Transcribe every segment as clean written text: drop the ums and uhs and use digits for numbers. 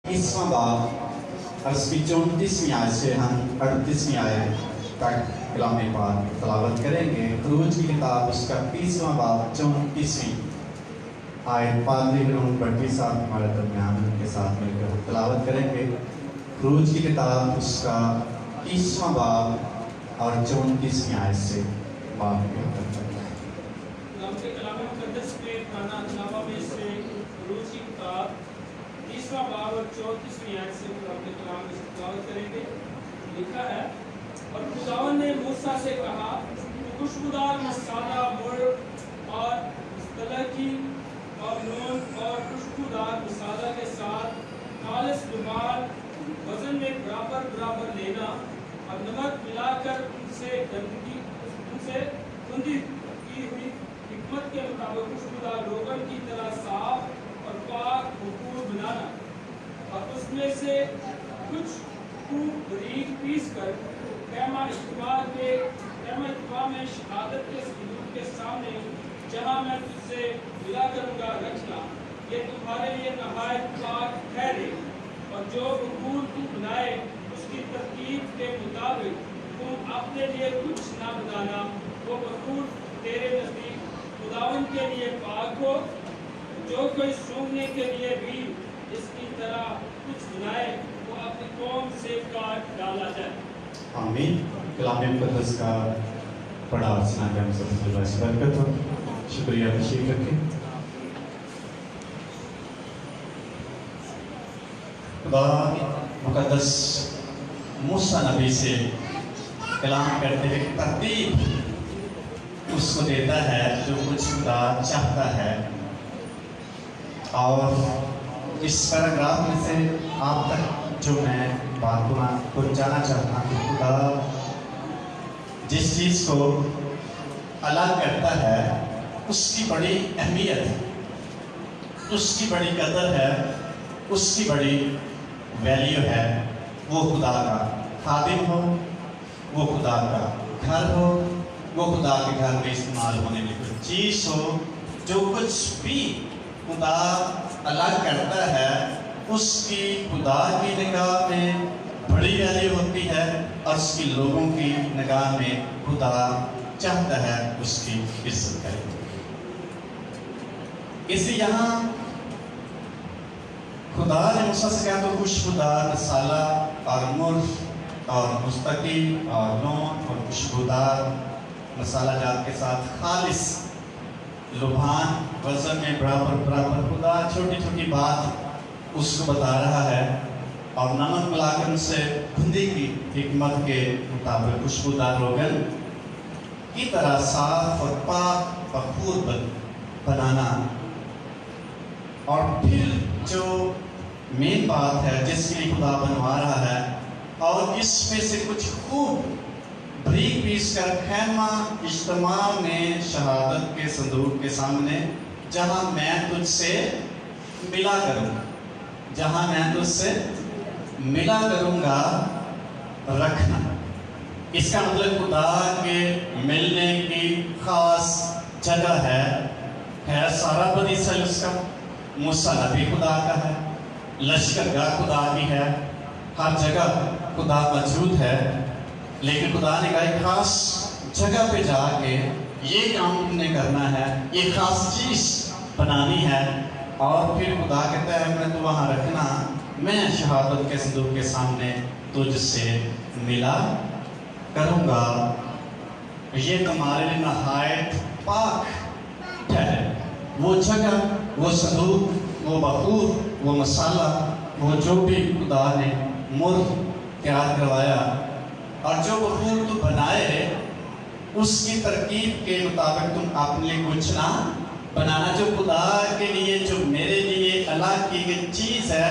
21वां बाब और इसकी 34वीं आयत से हम 38वीं आयत तक कलाम पाक तलावत करेंगे। खरूज की किताब उसका 30वां बाब 34वीं आयत पादरी भट्टी साहब हमारे दरमियान उनके साथ मिलकर तलावत करेंगे। खरूज की किताब उसका 30वां बाब और 34वीं आयत से बाब बाब और 34वीं आयत से अपने कलाम में तलावत करेंगे। लिखा है, और खुदावंद ने मूसा से कहा, खुशबूदार मसाला मुड़ और तलकी और नून और खुशबूदार मसाला के साथ खालिस रुमाल वजन में बराबर बराबर लेना और नमक मिलाकर उनसे खुंदी की हुई हिकमत के मुताबिक खुशबूदार रोगन की तरह साफ और पाक भरपूर बनाना और उसमें से कुछ खूब बारीक पीस कर कहमा इज्तिमा में शहादत के सजूद के सामने जहाँ मैं तुझसे मिला करूँगा रखना। ये तुम्हारे लिए नहायत पाक ठहरे और जो बखूर तू बनाए उसकी तरकीब के मुताबिक तुम अपने लिए कुछ ना बनाना। वो बखूर तेरे नज़दीक खुदावंद के लिए पाक हो। जो कोई सूंघने के लिए भी इसकी तरह कुछ बनाए वो अपनी कौम से काट डाला जाए। आमीन। कलाम मुक़द्दस का पढ़ा और सुना के हम सब बरकत हो। शुक्रिया तशरीफ रखें। खुदा मुक़द्दस मूसा नबी से कलाम करते हुए तरतीब उसको देता है जो कुछ खुदा चाहता है। और इस पैराग्राफ में से आप तक जो मैं बात पहुँचाना चाहता हूँ, खुदा जिस चीज़ को अलग करता है उसकी बड़ी अहमियत है, उसकी बड़ी कदर है, उसकी बड़ी वैल्यू है। वो खुदा का खादिम हो, वो खुदा का घर हो, वो खुदा के घर में इस्तेमाल होने वाली कोई चीज़ हो, जो कुछ भी खुदा अलग करता है उसकी खुदा की निगाह में बड़ी वैल्यू होती है और उसकी लोगों की निगाह में खुदा चाहता है उसकी इज्जत करें। इसी यहाँ खुदा ने मूसा से कहा तो खुशबूदार मसाला और मुर्ग और मुस्तकी और नून और खुशबूदार मसाला जात के साथ खालिस लुभान वजन में बराबर बराबर खुदा छोटी छोटी बात उसको बता रहा है और नमक मिलाकर उनसे खुदी की हिकमत के मुताबिक खुशबूदार रोगन की तरह साफ और पाक बखूर बनाना। और फिर जो मेन बात है जिसके लिए खुदा बनवा रहा है, और इसमें से कुछ खूब बारीक पीस कर खैमा इज्तिमा में शहादत के संदूक के सामने जहाँ मैं तुझसे मिला करूँगा, जहाँ मैं तुझसे मिला करूँगा रखना। इसका मतलब खुदा के मिलने की खास जगह है सारा बदी सल उसका, मूसा नबी खुदा का है, लश्करगाह खुदा की है, हर जगह खुदा मौजूद है। लेकिन खुदा ने कहा एक खास जगह पे जाके ये काम तुमने करना है, ये खास चीज़ बनानी है। और फिर खुदा कहता है मैं तो वहाँ रखना, मैं शहादत के संदूक के सामने तुझसे मिला करूँगा। ये तुम्हारे लिए नहायत पाक ठहरे। वो जगह, वो संदूक, वो बखूर, वो मसाला, वो जो भी खुदा ने मुर्ग तैयार करवाया और जो बखूर तुम बनाए उसकी तरकीब के मुताबिक तुम अपने लिए कुछ ना बनाना। जो खुदा के लिए, जो मेरे लिए अलग की गई चीज़ है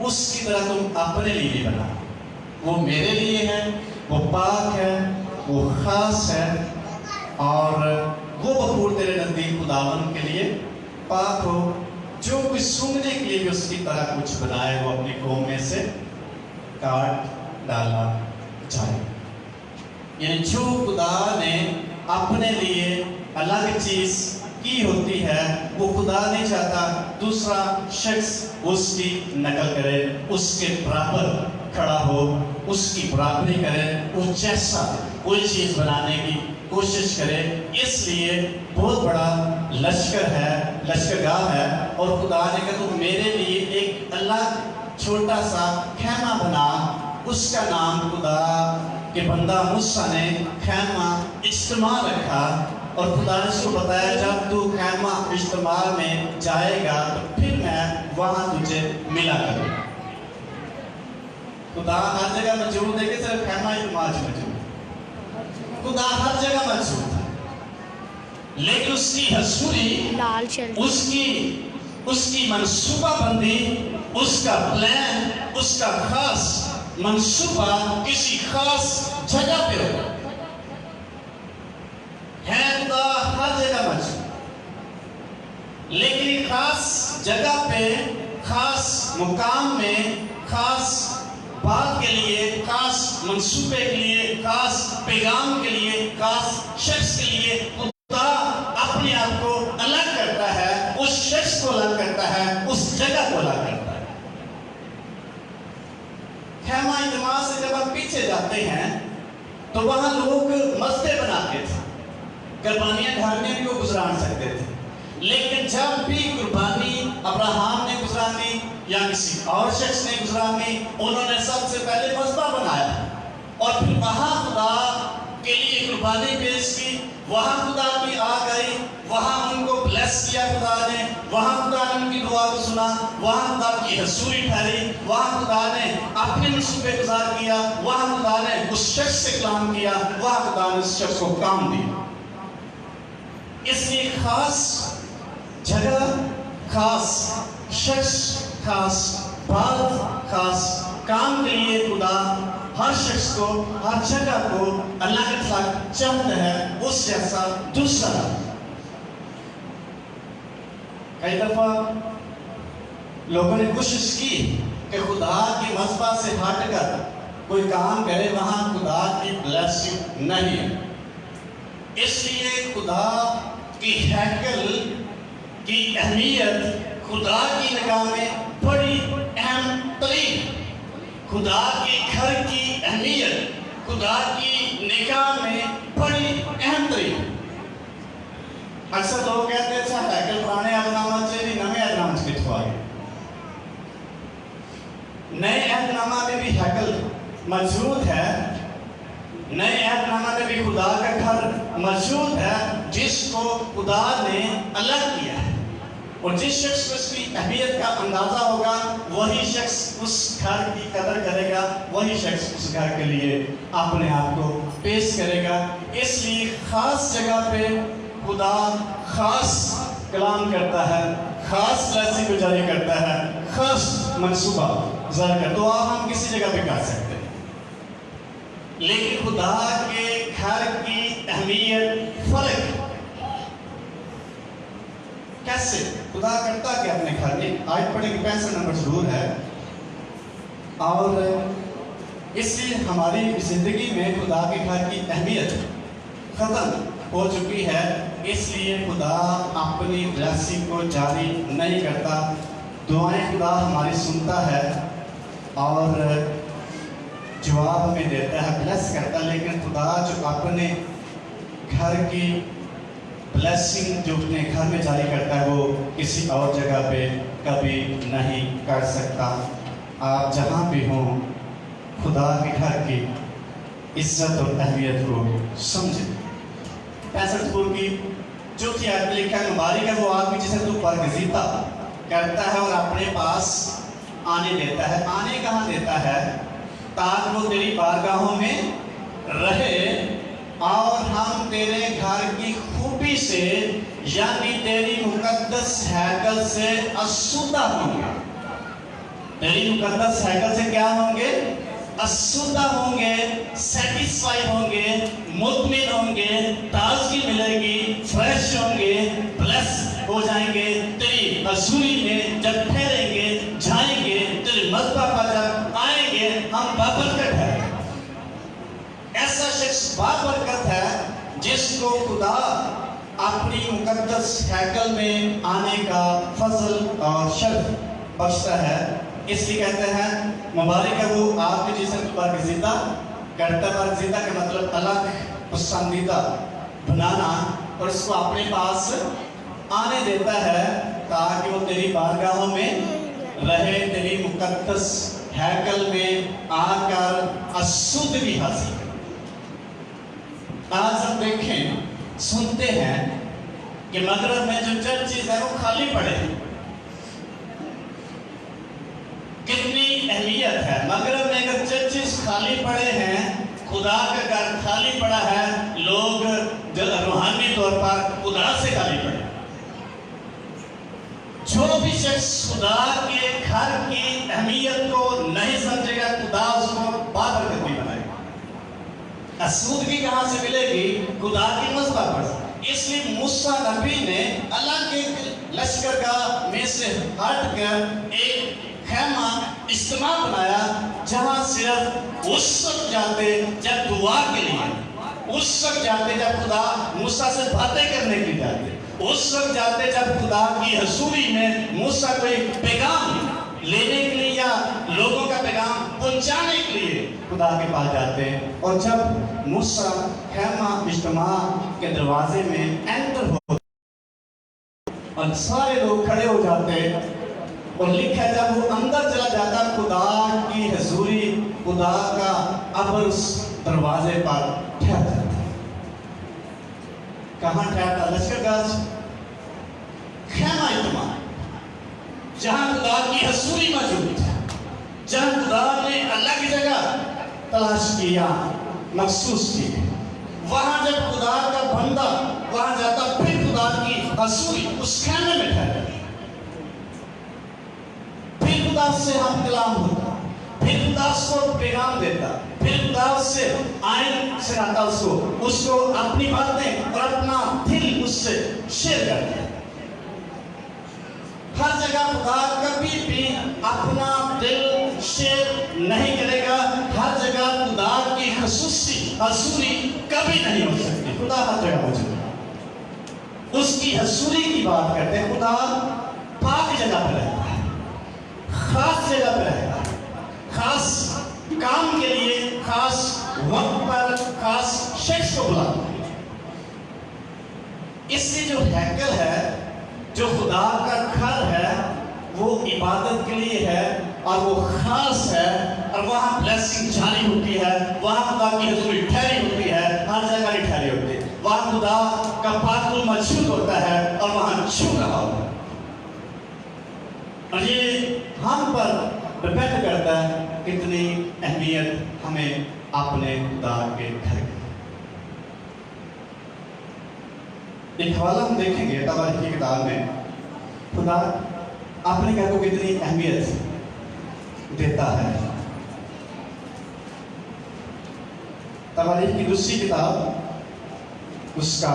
उसकी तरह तुम अपने लिए नहीं बना। वो मेरे लिए है, वो पाक है, वो खास है और वो बखूर तेरे नज़दीक खुदावन के लिए पाक हो। जो कुछ सूंघने के लिए भी उसकी तरह कुछ बनाए वो अपनी कौम में से काट डाला जाए। यानी जो खुदा ने अपने लिए अलग चीज़ کی ہوتی ہے وہ خدا نہیں چاہتا دوسرا شخص اس کی نقل کرے، اس کے برابر کھڑا ہو، اس کی برابری کرے، اس جیسا کوئی چیز بنانے کی کوشش کرے۔ اس لیے بہت بڑا لشکر ہے، لشکرگاہ ہے، اور خدا نے کہا تو میرے لیے ایک الگ چھوٹا سا خیمہ بنا۔ اس کا نام خدا کہ بندہ موسیٰ نے خیمہ اجتماع رکھا، اور خدا نے اس کو بتایا جب تو خیمہ اجتماع میں جائے گا تو پھر میں وہاں تجھے ملا کروں گا۔ خدا ہر جگہ موجود ہے کہ صرف خیمہ اجتماع موجود ہے؟ خدا ہر جگہ موجود ہے، لیکن اس کی حضوری، اس کی منصوبہ بندی، اس کا پلان، اس کا خاص منصوبہ کسی خاص جگہ پہ ہوگا۔ ہے خدا ہر جگہ موجود، لیکن خاص جگہ پہ، خاص مقام میں، خاص بات کے لیے، خاص منصوبے کے لیے، خاص پیغام کے لیے، خاص شخص کے لیے خدا اپنے آپ کو الگ کرتا ہے، اس شخص کو الگ کرتا ہے، اس جگہ کو الگ کرتا ہے۔ خیمہ اجتماع سے جب ہم پیچھے جاتے ہیں تو وہاں لوگ مسجدیں بناتے تھے، قربانیاں گھر میں بھی وہ گزران سکتے تھے، لیکن جب بھی قربانی ابراہیم نے گزرانی یا کسی اور شخص نے گزرانی، انہوں نے سب سے پہلے مذبح بنایا، اور پھر وہاں خدا کے لیے قربانی پیش کی، وہاں خدا کی آ گئی، وہاں ان کو بلیس کیا خدا نے، وہاں خدا نے ان کی دعا کو سنا، وہاں خدا کی حضوری ٹھہری، وہاں خدا نے اپنے منصوبے گزار کیا، وہاں خدا نے اس شخص سے کلام کیا، وہاں خدا نے اس شخص کو کام دیا۔ اس لیے خاص جگہ، خاص شخص، خاص بات، خاص کام کے لیے خدا ہر شخص کو، ہر جگہ کو الگ الگ چاہتا ہے، اس جیسا دوسرا۔ کئی دفعہ لوگوں نے کوشش کی کہ خدا کی مذبح سے ہٹ کر کوئی کام کرے، وہاں خدا کی بلیسنگ نہیں ہے۔ اس لیے خدا کی ہیکل کی اہمیت خدا کی نگاہ میں بڑی اہم ترین، خدا کے گھر کی اہمیت خدا کی نگاہ میں بڑی اہم ترین۔ اکثر لوگ کہتے ہیں اچھا ہیکل پرانے عہد نامہ سے بھی نئے عہد نامہ سے کٹوا گئے۔ نئے عہد نامہ میں بھی ہیکل موجود ہے، نئے عہد نامہ میں بھی خدا کا گھر موجود ہے جس کو خدا نے الگ کیا ہے، اور جس شخص کو اس کی اہمیت کا اندازہ ہوگا وہی شخص اس گھر کی قدر کرے گا، وہی شخص اس گھر کے لیے اپنے آپ کو پیش کرے گا۔ اس لیے خاص جگہ پہ خدا خاص کلام کرتا ہے، خاص بلیسنگ کو جاری کرتا ہے، خاص منصوبہ ظاہر کرتا ہے۔ دعا ہم کسی جگہ پہ کر سکتے ہیں، لیکن خدا کے گھر کی اہمیت فرق کیسے؟ خدا کرتا کہ اپنے گھر میں، آج پڑھیں کہ 65 نمبر ضرور ہے، اور اس لیے ہماری زندگی میں خدا کے گھر کی اہمیت ختم ہو چکی ہے۔ اس لیے خدا اپنی بلیسنگ کو جاری نہیں کرتا۔ دعائیں خدا ہماری سنتا ہے اور جواب ہمیں دیتا ہے، بلیس کرتا ہے، لیکن خدا جو اپنے گھر کی بلیسنگ جو اپنے گھر میں جاری کرتا ہے وہ کسی اور جگہ پہ کبھی نہیں کر سکتا۔ آپ جہاں بھی ہوں خدا کے گھر کی عزت اور اہمیت کو سمجھیں۔ 65 کی چوتھی آیت میں لکھا ہے، مبارک ہے وہ آدمی جسے تو برگزیدہ کرتا ہے اور اپنے پاس آنے دیتا ہے۔ آنے کہاں دیتا ہے؟ تاکہ وہ تیری بارگاہوں میں رہے اور ہم تیرے گھر کی خوبی سے یعنی تیری مقدس ہیکل سے آسودہ ہوں گے۔ تیری مقدس ہیکل سے کیا ہوں گے؟ آسودہ ہوں گے، سیٹسفائی ہوں گے، مطمئن ہوں گے، تازگی ملے گی، فریش ہوں گے، بلیس ہو جائیں گے۔ تیری حضوری میں جب ٹھہریں گے، جائیں گے، تیری مذبح پر جب آئیں گے، ہم بابرکت ہے۔ ایسا شخص بابرکت ہے جس کو خدا अपनी मुकद्दस हैकल में आने का फजल और शर्फ बख्शता है। इसलिए कहते हैं मुबारक है वो आपके जिस्म को बरगज़ीदा करता। बरगज़ीदा का मतलब अलग पसंदीदा बनाना, और इसको अपने पास आने देता है ताकि वो तेरी बारगाहों में रहे, तेरी मुकद्दस हैकल में आकर अशुद्धि हासिल करे। आज हम देखें, सुनते हैं कि मगरब में जो चर्चेज है वो खाली पड़े हैं। कितनी अहमियत है मगरब में अगर चर्चेज खाली पड़े हैं, खुदा का घर खाली पड़ा है, लोग जो रूहानी तौर पर खुदा से खाली पड़े। जो भी शख्स खुदा के घर की अहमियत को नहीं समझेगा, खुदा उसको बाबरकती बनाएगा। असूदगी कहाँ से मिलेगी? खुदा की मज़बत पर। इसलिए मूसा नबी ने अलग एक लश्कर का में से हट कर एक खैमा इज्तिमा बनाया, जहां सिर्फ उस वक्त जाते जब दुआ के लिए, उस वक्त जाते जब खुदा मूसा से बातें करने के लिए जाते, उस वक्त जाते जब खुदा की हजूरी में मूसा कोई पैगाम लेने के लिए या लोगों का पैगाम पहुंचाने के लिए खुदा के पास जाते। और जब मूसा खैमा इज्तिमा के दरवाजे में एंटर हो और सारे लोग खड़े हो जाते, और लिखा है जब वो अंदर चला जाता खुदा की हजूरी, खुदा का अबर उस दरवाजे पर ठहरता था। कहाँ ठहरता? लश्करगाह, खैमा इज्तिमा, जहां खुदा की हजूरी मौजूद है, जहां खुदा ने अलग जगह तलाश किया, महसूस की। वहां जब खुदा का बंदा वहां जाता, फिर खुदा की हजूरी उस खैमे में ठहरता, फिर खुदा से हम कलाम होता, फिर खुदा को पैगाम देता, फिर खुदा से आयन सिखाता, उसको अपनी बातें और अपना दिल उससे शेयर करता। हर जगह खुदा कभी भी अपना दिल शेयर नहीं करेगा। हर जगह खुदा की खसूसी हजूरी कभी नहीं हो सकती। खुदा हर जगह मौजूद है। उसकी हजूरी की बात करते हैं। खुदा पाक जगह पर रहता है, खास जगह पर रहता है, खास काम के लिए, खास वक्त पर, खास शख्स को बुलाता है। इसलिए जो हैकल है, जो खुदा का घर है, वो इबादत के लिए है और वो खास है, और वहाँ ब्लेसिंग जारी होती है, वहाँ खुदा की हजूरी ठहरी होती है, हर जगह नहीं ठहरी होती। वहाँ खुदा का पाक मौजूद होता है और वहाँ छू रहा होता है। और ये हम पर डिपेंड करता है कितनी अहमियत हमें अपने खुदा के घर की। एक हवाला हम देखेंगे तबारीख की किताब में, खुदा अपने घर को कितनी अहमियत देता है। तबारीख की दूसरी किताब, उसका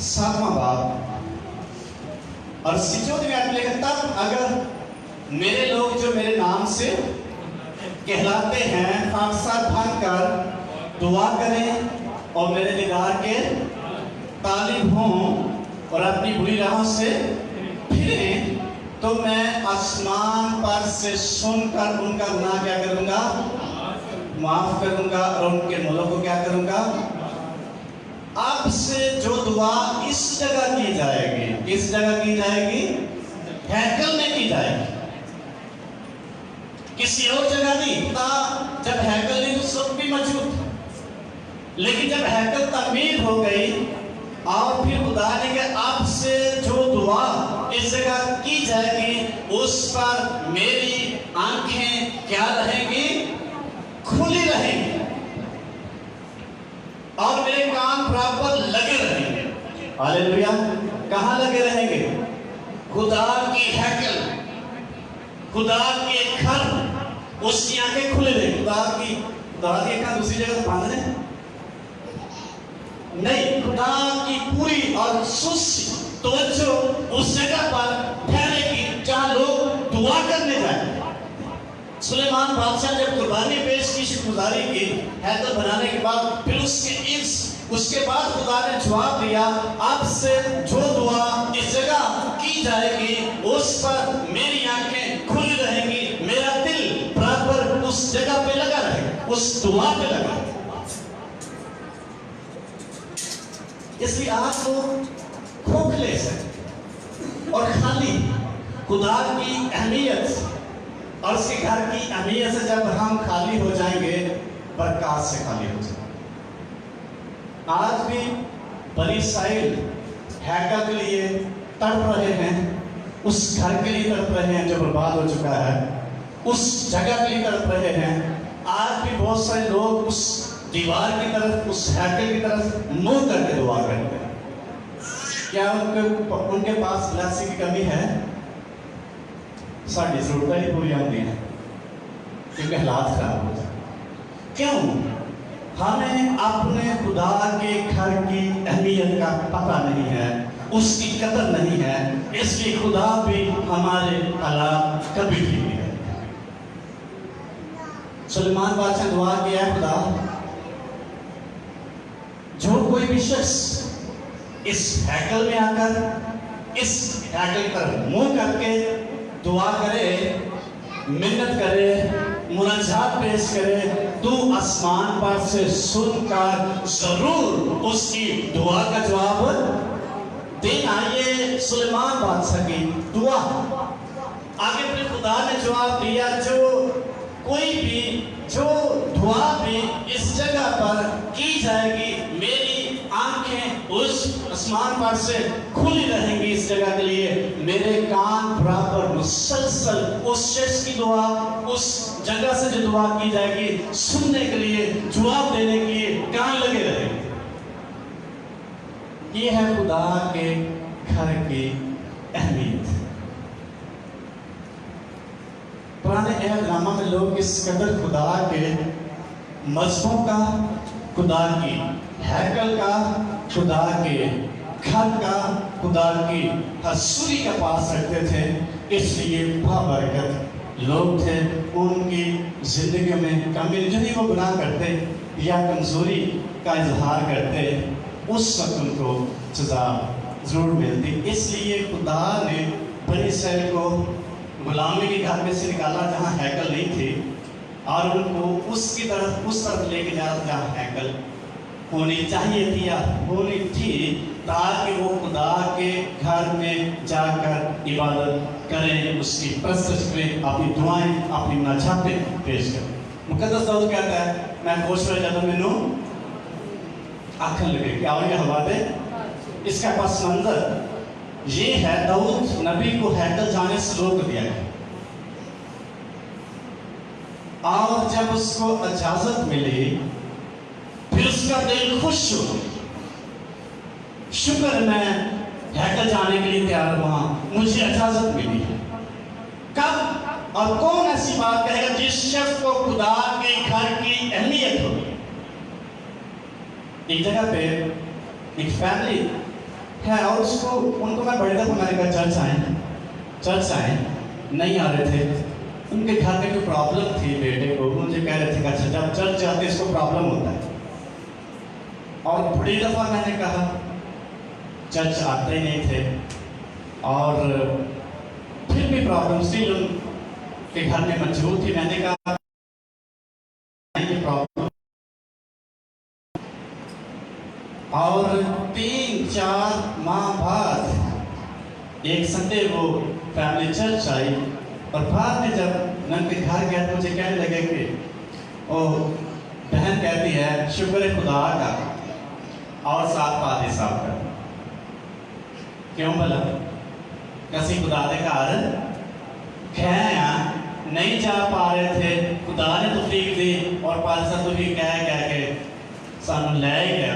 7वां बाब और 14वें आयत में लिखा, तब अगर मेरे लोग जो मेरे नाम से कहलाते हैं खाकसार भाग कर दुआ करें और मेरे दीदार के तालिब हों और अपनी बुरी राहों से फिरें, तो मैं आसमान पर से सुनकर उनका गुनाह क्या करूंगा? माफ करूंगा और उनके मुल्क को क्या करूंगा? अब से जो दुआ इस जगह की जाएगी, किस जगह की जाएगी? हैकल में की जाएगी, किसी और जगह नहीं। जब हैकल नहीं तो सब भी मौजूद था, लेकिन जब हैकल तामीर हो गई और फिर खुदा ने कहा अब से जो दुआ इस जगह की जाएगी, उस पर मेरी आंखें क्या रहेंगी? खुली रहेंगी और मेरे कान बराबर लगे रहेंगे। हालेलुया। कहाँ लगे रहेंगे? खुदा की हैकल, खुदा के घर, उसकी आंखें खुली रहेंगी। खुदा की आंखें दूसरी जगह से बांधने नहीं, खुदा की पूरी और सुस्ती तवज्जो उस जगह पर ठहरेगी जहां लोग दुआ करने जाएंगे। सुलेमान बादशाह जब कुर्बानी पेश की, शुक्रगुजारी की हैकल बनाने के बाद, फिर उसके इर्द اس کے بعد خدا نے جواب دیا اب سے جو دعا اس جگہ کی جائے گی اس پر میری آنکھیں کھلی رہیں گی، میرا دل برابر اس جگہ پہ لگا رہے گا، اس دعا پہ لگا رہے گا۔ اس لیے آپ کو کھوکھلے سے اور خالی خدا کی اہمیت اور اس کے گھر کی اہمیت سے جب ہم خالی ہو جائیں گے، برکات سے خالی ہو جائیں گے۔ آج بھی بنی اسرائیل ہیکل کے لیے تڑپ رہے ہیں، اس گھر کے لیے تڑپ رہے ہیں جو برباد ہو چکا ہے، اس جگہ کے لیے تڑپ رہے ہیں۔ آج بھی بہت سارے لوگ اس دیوار کی طرف، اس ہیکل کی طرف منہ کر کے دعا کرتے ہیں۔ کیا ان کے پاس بلیسنگ کی کمی ہے؟ ساری ضرورتیں ہی پوری ہوتی ہیں کیونکہ حالات خراب ہو جائیں۔ کیوں؟ ہمیں اپنے خدا کے گھر کی اہمیت کا پتہ نہیں ہے، اس کی قدر نہیں ہے، اس لیے خدا بھی ہمارے حالات کبھی بھی نہیں ہے۔ سلیمان بادشاہ نے دعا کیا ہے، خدا جو کوئی بھی شخص اس ہیکل میں آ کر اس ہیکل پر منہ کر کے دعا کرے، منت کرے، مناجات پیش کرے، تو آسمان پر سے سن کر ضرور اس کی دعا کا جواب دینا۔ یہ سلیمان بادشاہ کی دعا۔ آگے پھر خدا نے جواب دیا، جو کوئی بھی جو دعا بھی اس جگہ پر کی جائے گی، میری آنکھیں اس آسمان پر سے کھلی رہیں گی اس جگہ کے لیے، میرے کان برابر مسلسل اس شخص کی دعا، اس جگہ سے جو دعا کی جائے گی سننے کے لیے، جواب دینے کے لیے کان لگے رہیں گے۔ یہ ہے خدا کے گھر کی اہمیت۔ پرانے عہد نامہ میں لوگ اس قدر خدا کے مذہبوں کا، خدا کی ہیکل کا، خدا کے گھر کا، خدا کی حضوری کا پاس رکھتے تھے، اس لیے بابرکت لوگ تھے۔ ان کی زندگی میں کمی جو ہی وہ گناہ کرتے یا کمزوری کا اظہار کرتے، اس وقت ان کو سزا ضرور ملتی۔ اس لیے خدا نے بنی اسرائیل کو غلامی کے گھر میں سے نکالا جہاں ہیکل نہیں تھی، اور ان کو اس طرف لے کے جانا جہاں ہیکل ہونی چاہیے تھی یا ہونی تھی، تاکہ وہ خدا کے گھر میں جا کر عبادت کریں، اس کی پرستش کریں، اپنی دعائیں، اپنی مناجاتیں پیش کریں۔ مقدس داؤد کہتا ہے، میں خوش ہو جاتا مینو آنکھیں لگے۔ کیا ہوئی حوالے؟ اس کا پس منظر یہ ہے، داؤد نبی کو ہیکل جانے سے روک دیا گیا، اور جب اس کو اجازت ملی پھر اس کا دل خوش ہو، شکر میں ہیکل جانے کے لیے تیار ہوا، مجھے اجازت ملی ہے۔ کب اور کون ایسی بات کہے گا جس شخص کو خدا کے گھر کی اہمیت ہوگی؟ ایک جگہ پہ ایک فیملی ہے، اور ان کو میں بڑی دفعہ میں نے کہا چرچ آئیں، نہیں آ رہے تھے۔ ان کے گھر میں کوئی پرابلم تھی، بیٹے کو مجھے کہہ رہے تھے کہ اچھا جب چرچ جاتے اس کو پرابلم ہوتا ہے، اور بڑی دفعہ میں نے کہا چرچ آتے ہی نہیں تھے، اور پھر بھی پرابلم اسٹل ان کے گھر میں موجود تھی۔ میں نے کہا یہ پرابلم، اور 3-4 ماہ بعد ایک سنڈے وہ فیملی چرچ آئی، اور بعد میں جب میں ان کے گھر گیا تو مجھے کہنے لگے کہ بہن کہتی ہے شکر ہے خدا کا، اور ساتھ پادری صاحب کا۔ کیوں بھلا؟ کسی خدا دے گھر نہیں جا پا رہے تھے، خدا نے توفیق دی، اور پادری صاحب تو بھی کہہ کے سانو لے گیا۔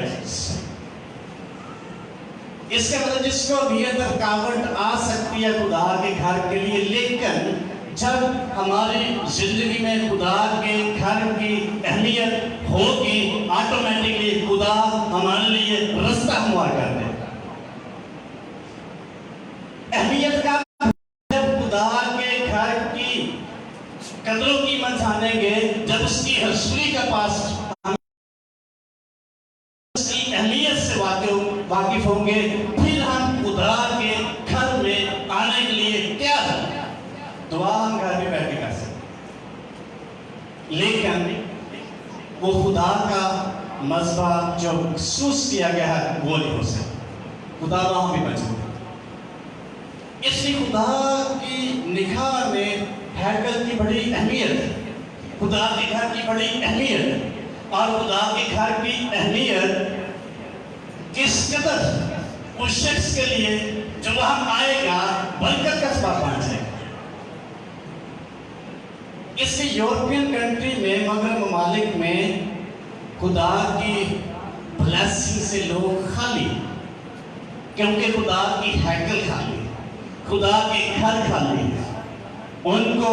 اس کا مطلب جس کو بھی رکاوٹ آ سکتی ہے خدا کے گھر کے لیے، لیکن جب ہماری زندگی میں خدا کے گھر کی اہمیت ہوگی، آٹومیٹکلی خدا ہمارے لیے رستہ ہموار کر دے۔ اہمیت کا جب خدا کے گھر کی قدر و قیمت جانیں گے، جب اس کی حضوری کا پاس اس کی लेकिन वो खुदा का मज़बा जो महसूस किया गया है वो नहीं हो सकता। खुदा वहाँ भी मौजूद है। इसलिए खुदा की निगाह में हैकल की बड़ी अहमियत है, खुदा के घर की बड़ी अहमियत है, और खुदा के घर की अहमियत किस कदर उस शख्स के लिए जो वहाँ आएगा बरकत का सबब बन जाएगा। इससे यूरोपियन कंट्री में, मगर ममालिक में खुदा की ब्लेसिंग से लोग खाली, क्योंकि खुदा की हैकल खाली, खुदा के घर खाली है, उनको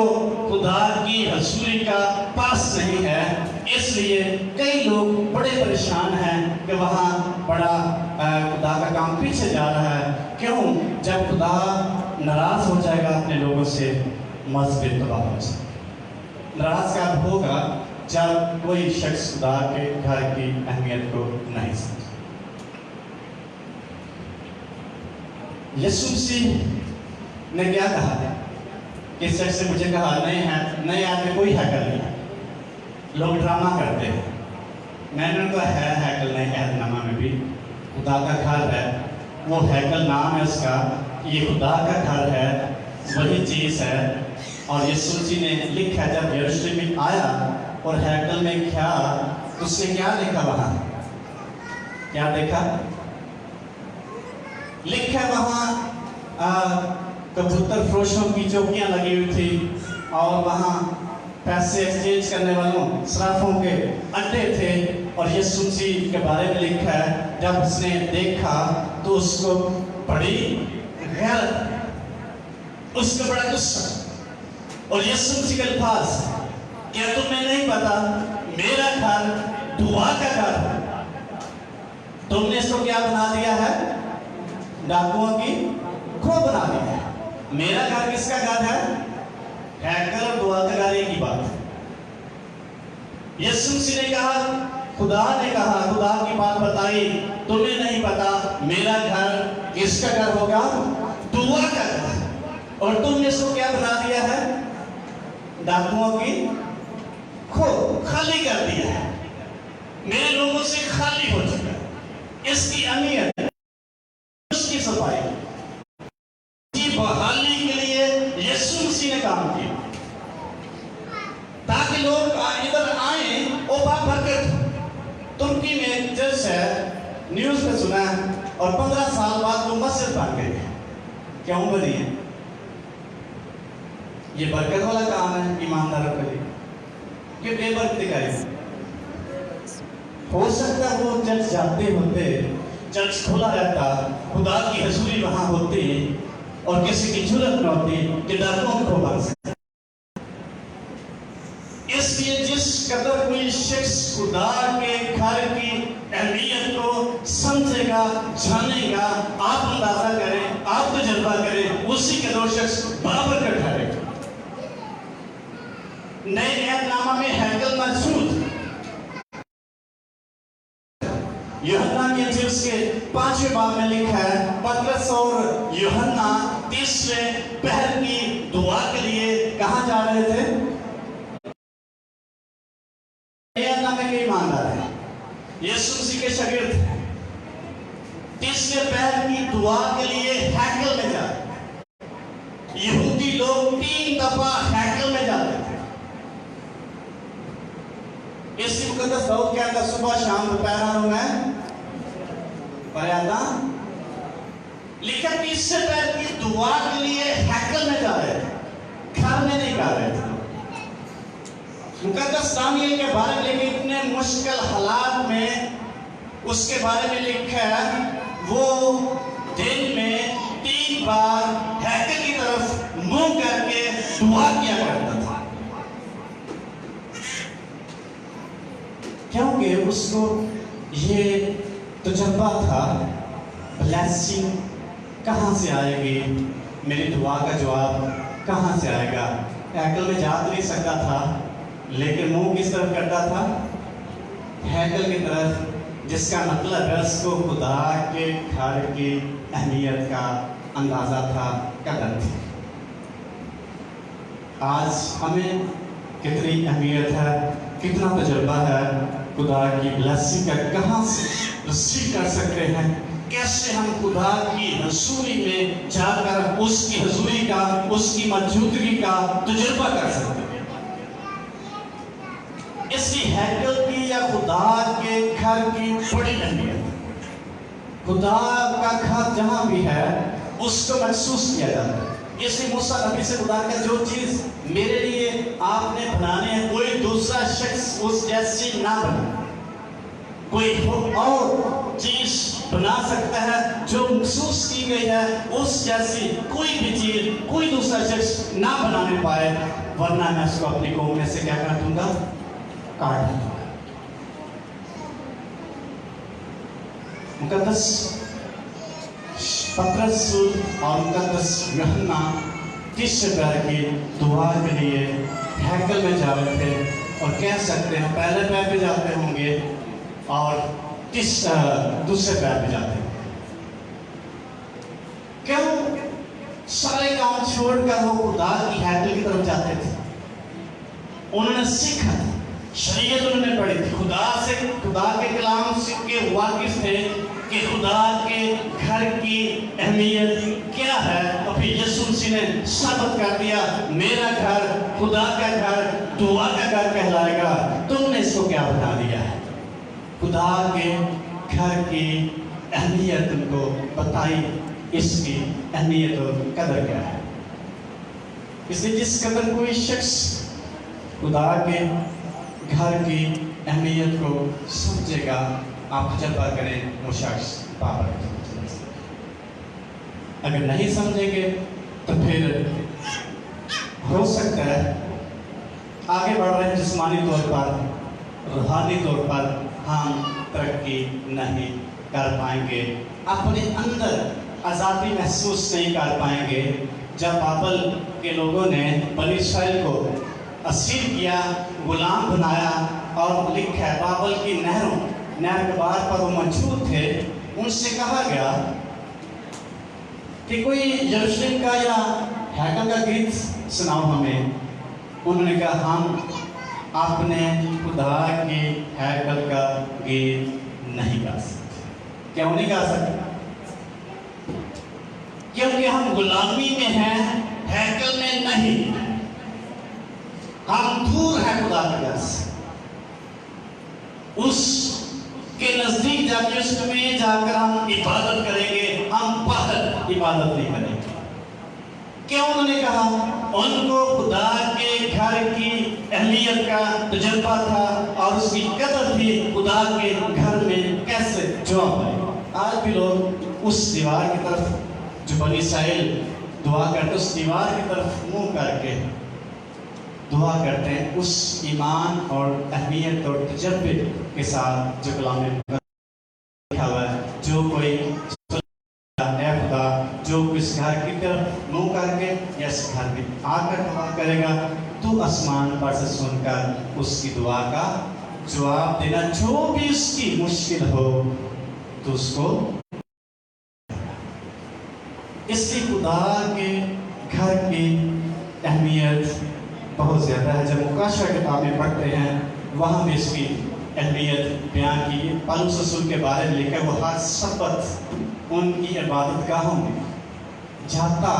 खुदा की हजूरी का पास नहीं है। इसलिए कई लोग बड़े परेशान हैं कि वहाँ बड़ा खुदा का काम पीछे जा रहा है। क्यों? जब खुदा नाराज हो जाएगा अपने लोगों से, मस्जिद तबाह हो जाएगा। नाराज कब होगा? जब कोई शख्स खुदा के घर की अहमियत को नहीं समझे। यीशु मसीह ने क्या कहा है? कि शख्स से मुझे कहा नए आदमी कोई हैकल नहीं है। लोग ड्रामा करते हैं। मैंने उनको है हैकल नहीं, अहदनामा में भी खुदा का घर है, वो हैकल नाम है उसका, ये खुदा का घर है, वही चीज़ है। और यीशु मसीह ने लिखा, जब यरूशलेम में आया और हैकल में क्या, उसने क्या देखा? वहाँ क्या देखा? लिखा वहाँ कबूतर फरोशों की चौकियाँ लगी हुई थी, और वहाँ पैसे एक्सचेंज करने वालों सराफों के अड्डे थे। और यीशु मसीह के बारे में लिखा है, जब उसने देखा तो उसको बड़ी गैरत, उसको बड़ा गुस्सा। और यीशु मसीह के अल्फाज, क्या तुम्हें नहीं पता मेरा घर दुआ का घर है? तुमने इसको क्या बना दिया है? डाकुओं की खो बना दिया है। मेरा घर किसका घर है? हैकल और दुआ का घर एक ही बात है। यीशु मसीह ने कहा, खुदा ने कहा, खुदा की बात बताई, तुम्हें नहीं पता मेरा घर किसका घर होगा? दुआ का घर। और तुमने इसको क्या बना दिया है? डाकुओं की खो, खाली कर दिया है। मेरे लोगों से खाली हो चुका है। इसकी अहमियत, उसकी सफाई, बहाली के लिए यीशु मसीह ने काम किया, ताकि लोग इधर आए और बरकत। तुर्की में एक चर्च है, न्यूज़ में सुना है, और 15 साल बाद वो मस्जिद बन गई। क्यों बनी है? ये बरकत वाला काम है ईमानदारों के लिए, कि बेबरकती का है। हो सकता है वो चर्च जाते होते, चर्च खुला रहता, खुदा की हजूरी वहां होती, और किसी की जरूरत न होती कि डाकुओं को बन सके। इसलिए जिस कदर कोई शख्स खुदा के घर की अहमियत को समझेगा, जानेगा, आप अंदाजा करें, आप तजुर्बा करें, उसी कदर शख्स बराबर का ठहरेगा। नए अहदनामा में हैकल मौजूद, यूहन्ना की इंजील के 5वें बाब में लिखा है, पतरस और यूहन्ना तीसरे पहर की दुआ के लिए कहाँ जा रहे थे? यूहन्ना में के ईमानदार है, यीशु मसीह के शागिर्द थे। तीसरे पहर की दुआ के लिए हैकल में जा रहे। यहूदी लोग 3 दफा हैकल में जाते थे। इसी मुकद्दस दाऊद के अंदर सुबह शाम दोपहर में मर्यादा लिखा, तीसरे पैर की दुआ के लिए हैकल में जा रहे थे, घर में नहीं जा रहे थे। मुकद्दस दानियल के बारे में लिखे, इतने मुश्किल हालात में उसके बारे में लिखा है, वो दिन में 3 बार हैकल की तरफ मुंह करके दुआ किया करता था, क्योंकि उसको ये तजुर्बा था, ब्लेसिंग कहाँ से आएगी, मेरी दुआ का जवाब कहाँ से आएगा। हैकल में जा तो नहीं सकता था, लेकिन मुंह किस तरफ करता था? हैकल की तरफ, जिसका मतलब है उसको खुदा के घर की अहमियत का अंदाजा था, कदर थी। आज हमें कितनी अहमियत है, कितना तजुर्बा है खुदा की ब्लेसिंग का, कहाँ से रिसीव कर सकते हैं, कैसे हम खुदा की हजूरी में जाकर उसकी हजूरी का, उसकी मौजूदगी का तजुर्बा कर सकते हैं। इसी हैकल की या खुदा के घर की बड़ी अहमियत है। खुदा का घर जहाँ भी है उसको महसूस किया जाता है। इसलिए मूसा नबी से खुदा का जो चीज मेरे लिए आपने बनाने हैं कोई दूसरा शख्स उस जैसी ना बने, कोई और चीज बना सकता है जो महसूस की गई है उस जैसी कोई भी चीज कोई दूसरा शख्स ना बनाने पाए, वरना मैं उसको अपनी कौम में से क्या कर दूंगा, काट दूंगा। मुकद्दस पतरस और मुकद्दस यूहन्ना तीसरे पैर की दुआ के लिए हैकल में जा रहे थे, और कह सकते हैं पहले पैर पे जाते होंगे और दूसरे पैर पे जाते हैं। क्यों सारे काम छोड़कर वो खुदा की हैकल की तरफ जाते थे? उन्होंने सीखा, शरीयत उन्होंने पढ़ी थी, खुदा के कलाम से के वाकिफ थे कि खुदा के घर की अहमियत क्या है। और फिर यीशु मसीह ने साबित कर दिया, मेरा घर खुदा का घर, दुआ का घर कहलाएगा। तुमने इसको क्या बता दिया है? खुदा के घर की अहमियत उनको बताई, इसकी अहमियत और कदर क्या है। इसलिए जिस कदर कोई शख्स खुदा के घर की अहमियत को समझेगा, आप तजर्बा करें, वो शख्स पावर। अगर नहीं समझेंगे तो फिर हो सकता है आगे बढ़ रहे जिस्मानी तौर पर, रूहानी तौर पर हम तरक्की नहीं कर पाएंगे, अपने अंदर आज़ादी महसूस नहीं कर पाएंगे। जब बाबल के लोगों ने बनी इस्राएल को असीर किया, गुलाम बनाया, और लिखा है बाबल की नहर के बाहर पर वो मौजूद थे, उनसे कहा गया कि कोई यरूशलेम का या हैकल का गीत सुनाओ हमें। उन्होंने कहा हम अपने खुदा के हैकल का गीत नहीं गा सकते। क्यों नहीं गा सकते? क्योंकि हम गुलामी में हैं, हैकल में नहीं। हम दूर हैं खुदा के घर से, उसके नजदीक जाके उसमें जाकर हम इबादत करेंगे, हम बाहर इबादत नहीं करेंगे। क्यों उन्होंने कहा? उनको खुदा के घर की अहमियत का तजुर्बा था और उसकी कदर थी। खुदा के घर में कैसे जवाब आए। आज भी लोग उस दीवार की तरफ, जो बनी इस्राएल दुआ करते, उस दीवार की तरफ मुंह करके दुआ करते हैं, उस ईमान और अहमियत और तजर्बे के साथ जो कलाम में लिखा हुआ है, जो कोई खुदा जो इस घर की तरफ मुंह करके या इस घर में आकर दुआ करेगा, तो आसमान पर से सुनकर उसकी दुआ का जवाब देना, जो भी उसकी मुश्किल हो तो उसको। इसलिए खुदा के घर की अहमियत बहुत ज़्यादा है। जब मुकाशवा किताबें पढ़ते हैं वहाँ भी इसकी अहमियत बयान की। पौलुस रसूल के बारे में लिखा है, वो हर सब्त उनकी इबादत गाहों में जाता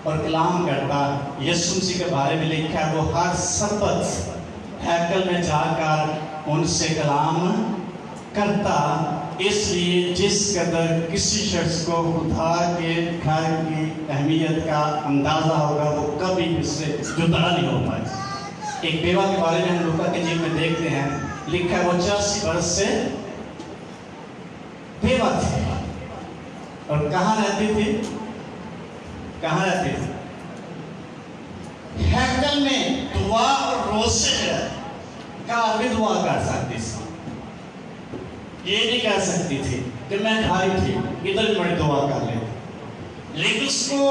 और कलाम करता। यीशु मसीह के बारे में लिखा है, वो हर सब्त हैकल में जाकर उनसे कलाम करता। इसलिए जिस कदर किसी शख्स को खुदा के घर की अहमियत का अंदाज़ा होगा, वो कभी इससे जुदा नहीं हो पाए। एक बेवा के बारे में हम लूका के जीवन में देखते हैं, लिखा है वो 84 वर्ष से बेवा थी। और कहाँ रहती थी? कहाँ रहती थी? हैकल में दुआ और रोज़े है का भी दुआ कर सकती थी। ये नहीं कह सकती थी कि मैं खाई थी, इधर भी बड़ी दुआ कर ले। लेकिन उसको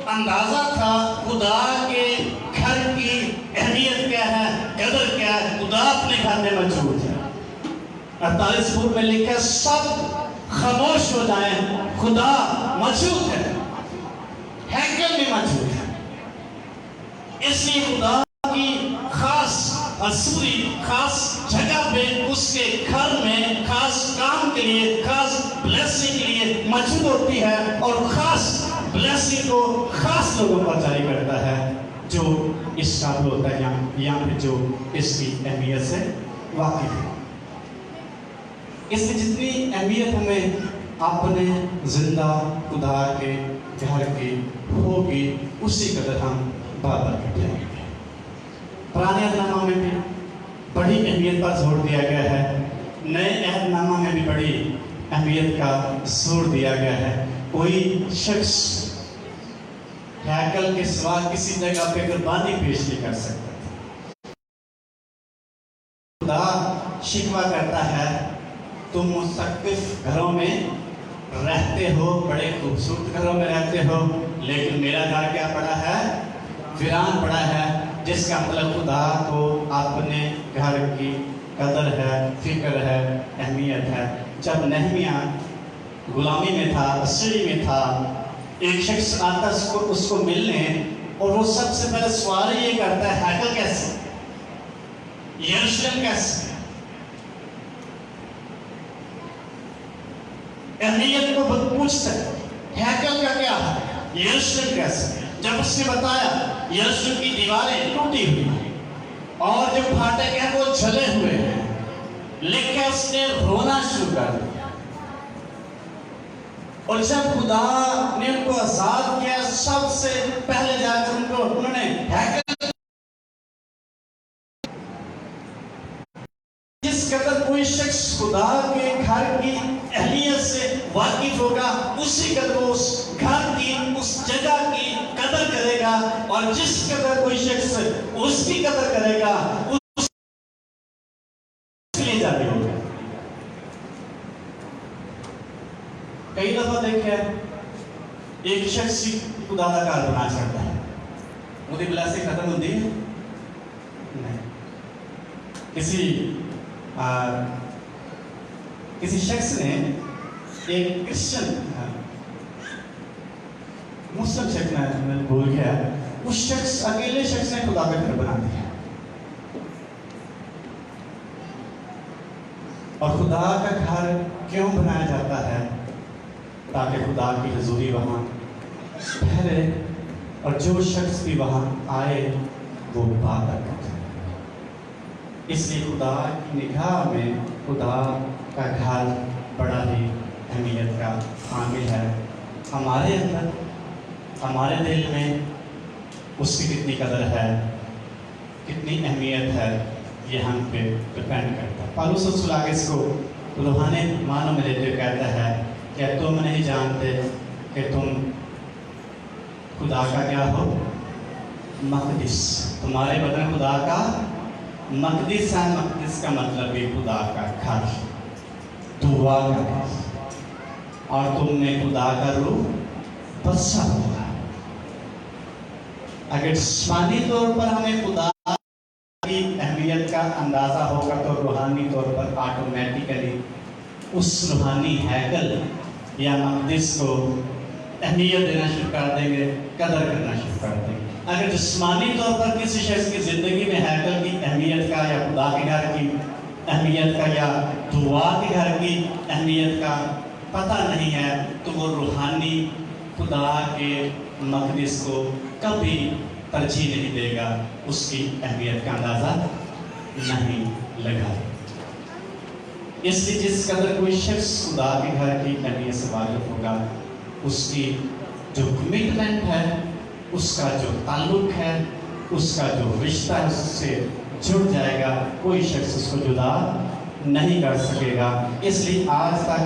अंदाजा था खुदा के घर की अहमियत क्या है, कदर क्या है। खुदा अपने घर में मौजूद है। 48 में लिखा, सब खामोश हो जाए, खुदा मौजूद है, हैकल में मौजूद है। इसलिए खुदा की खास असूरी खास जगह पे उसके घर में खास काम के लिए, खास ब्लेसिंग के लिए मौजूद होती है और खास ब्लेसिंग को खास लोगों पर जारी करता है जो इस काबिल होता है यहाँ पे जो इसकी अहमियत से वाकिफ है। इसलिए जितनी अहमियत हमें अपने जिंदा खुदा के घर की होगी उसी कदर हम बाबर कर जाएंगे। पुराने अहदनामा में भी बड़ी अहमियत पर जोर दिया गया है, नए अहदनामा में भी बड़ी अहमियत का जोर दिया गया है। कोई शख्स हैकल के सिवा किसी जगह पे कुर्बानी पेश नहीं कर सकता। खुदा शिकवा करता है, तुम मुस्तकिफ घरों में रहते हो, बड़े खूबसूरत घरों में रहते हो, लेकिन मेरा घर क्या पड़ा है? वीरान पड़ा है। जिसका मतलब खुदा को अपने घर की कदर है, फिक्र है, अहमियत है। जब नहमिया गुलामी में था, अस्सीरी में था, एक शख्स आता उसको मिलने और वो सबसे पहले सवाल ये करता है, हैकल कैसे, यरूशलेम कैसे? अहमियत को पूछता है, हैकल का क्या है, यरूशलेम कैसे? जब उसने बताया यरूशलेम की दीवारें टूटी हुई और जो फाटक है वो जले हुए हैं, लेकिन उसने रोना शुरू कर दिया। और जब खुदा ने उनको आजाद किया, सबसे पहले जाकर उन्होंने हैकल, जिस कदर कोई शख्स खुदा के घर की अहमियत से वाकिफ होगा उसी कदर वो उस घर की, उस जगह की कदर करेगा, और जिस कदर कोई शख्स उसकी कदर करेगा उसके जारी होगा। कई दफा देखा एक शख्स खुदा का घर बना सकता है, उसकी ब्लेसिंग खत्म होती है नहीं। किसी शख्स ने, एक क्रिश्चियन मुस्लिम शख्स ने, मैं भूल गया, उस शख्स, अकेले शख्स ने खुदा का घर बना दिया। और खुदा का घर क्यों बनाया जाता है? ताकि खुदा की हजूरी वहाँ ठहरे और जो शख्स भी वहाँ आए वो इबादत करे। इसलिए खुदा की निगाह में खुदा का घर बड़ा ही अहमियत का हामिल है। हमारे अंदर, हमारे दिल में उसकी कितनी कदर है, कितनी अहमियत है, ये हम पे डिपेंड करता है। पौलुस रसूल आगे इसको रूहानी मानों में लेते हुए कहता है कि तुम नहीं जानते कि तुम खुदा का क्या हो? मक़दिस। तुम्हारे बदन खुदा का मक़दिस है। मक़दिस का मतलब भी खुदा का घर, दुआ का घर, और तुमने खुदा का रूह बसा हुआ। अगर जिस्मानी तौर पर हमें खुदा की अहमियत का अंदाज़ा होगा तो रूहानी तौर पर ऑटोमेटिकली उस रूहानी हैकल या मक़दिस को अहमियत देना शुरू कर देंगे, कदर करना शुरू कर देंगे। अगर जिस्मानी तौर पर किसी शख्स की ज़िंदगी में हैकल की अहमियत का या खुदा के घर की अहमियत का या दुआ के घर की अहमियत का पता नहीं है तो वो रूहानी खुदा के मक़दिस को कभी तरजीह नहीं देगा, उसकी अहमियत का अंदाज़ा नहीं लगाएगा। इसलिए जिस कदर कोई शख्स खुदा के घर की अहमियत से वाकिफ होगा, उसकी जो कमिटमेंट है, उसका जो ताल्लुक है, उसका जो रिश्ता है उससे जुड़ जाएगा, कोई शख्स उसको जुदा नहीं कर सकेगा। इसलिए आज तक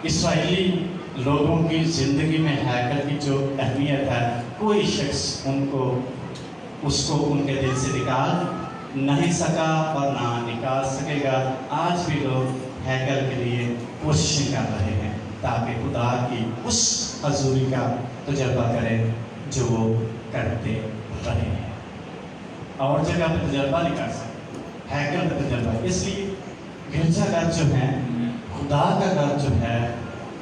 इस्राएली लोगों की ज़िंदगी में हैकल की जो अहमियत है, कोई शख्स उसको उनके दिल से निकाल नहीं सका और ना निकाल सकेगा। आज भी लोग हैकल के लिए कोशिश कर रहे हैं ताकि खुदा की उस हजूरी का तजर्बा करें जो वो करते रहे हैं। और जगह पर तजर्बा नहीं कर सकते, हैकल का तजर्बा। इसलिए गिरजाघर जो है, खुदा का घर जो है,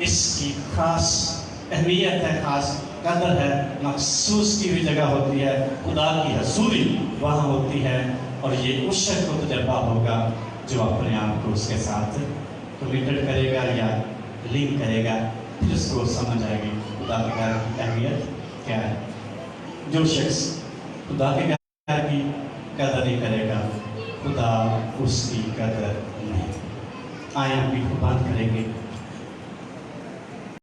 इसकी खास अहमियत है, खास कदर है, मखसूस की हुई जगह होती है, खुदा की हजूरी वहाँ होती है। और ये उस शख्स को तजर्बा होगा जो अपने आप को उसके साथ कमिटेड करेगा या लिंक करेगा, फिर उसको समझ आएगी खुदा के प्यार की अहमियत क्या है। जो शख्स खुदा के प्यार की कदर नहीं करेगा, खुदा उसकी कदर नहीं। आए हम भी बंद करेंगे।